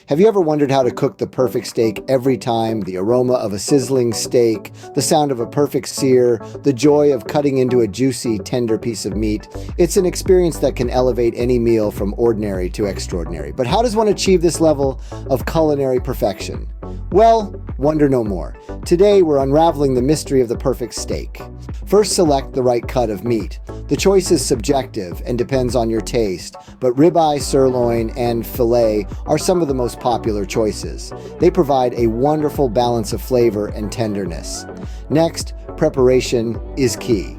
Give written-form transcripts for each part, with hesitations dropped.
Have you ever wondered how to cook the perfect steak every time? The aroma of a sizzling steak, the sound of a perfect sear, the joy of cutting into a juicy, tender piece of meat. It's an experience that can elevate any meal from ordinary to extraordinary. But how does one achieve this level of culinary perfection? Well, wonder no more. Today, we're unraveling the mystery of the perfect steak. First, select the right cut of meat. The choice is subjective and depends on your taste, but ribeye, sirloin, and filet are some of the most popular choices. They provide a wonderful balance of flavor and tenderness. Next, preparation is key.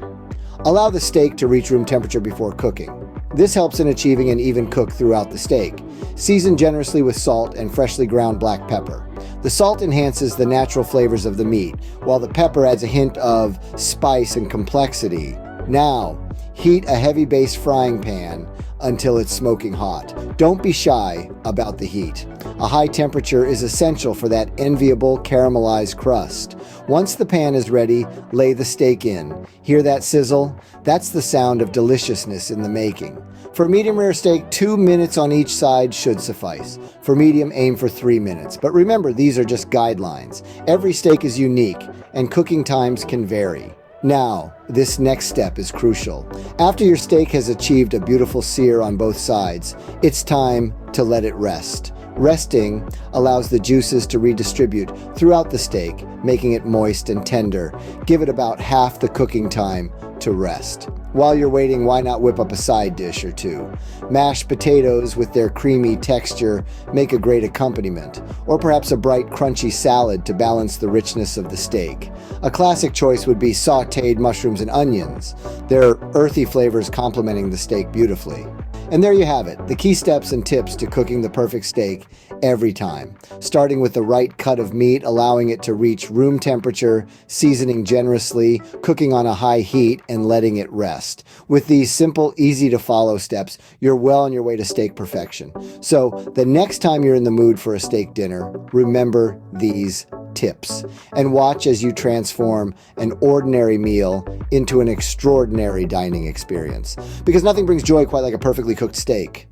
Allow the steak to reach room temperature before cooking. This helps in achieving an even cook throughout the steak. Season generously with salt and freshly ground black pepper. The salt enhances the natural flavors of the meat, while the pepper adds a hint of spice and complexity. Now, heat a heavy-based frying pan until it's smoking hot. Don't be shy about the heat. A high temperature is essential for that enviable caramelized crust. Once the pan is ready, lay the steak in. Hear that sizzle? That's the sound of deliciousness in the making. For medium rare steak, 2 minutes on each side should suffice. For medium, aim for 3 minutes. But remember, these are just guidelines. Every steak is unique, and cooking times can vary. Now, this next step is crucial. After your steak has achieved a beautiful sear on both sides, it's time to let it rest. Resting allows the juices to redistribute throughout the steak, making it moist and tender. Give it about half the cooking time to rest. While you're waiting, why not whip up a side dish or two? Mashed potatoes with their creamy texture make a great accompaniment, or perhaps a bright, crunchy salad to balance the richness of the steak. A classic choice would be sautéed mushrooms and onions, their earthy flavors complementing the steak beautifully. And there you have it, the key steps and tips to cooking the perfect steak every time. Starting with the right cut of meat, allowing it to reach room temperature, seasoning generously, cooking on a high heat, and letting it rest. With these simple, easy to follow steps, you're well on your way to steak perfection. So the next time you're in the mood for a steak dinner, remember these tips and watch as you transform an ordinary meal into an extraordinary dining experience. Because nothing brings joy quite like a perfectly cooked steak.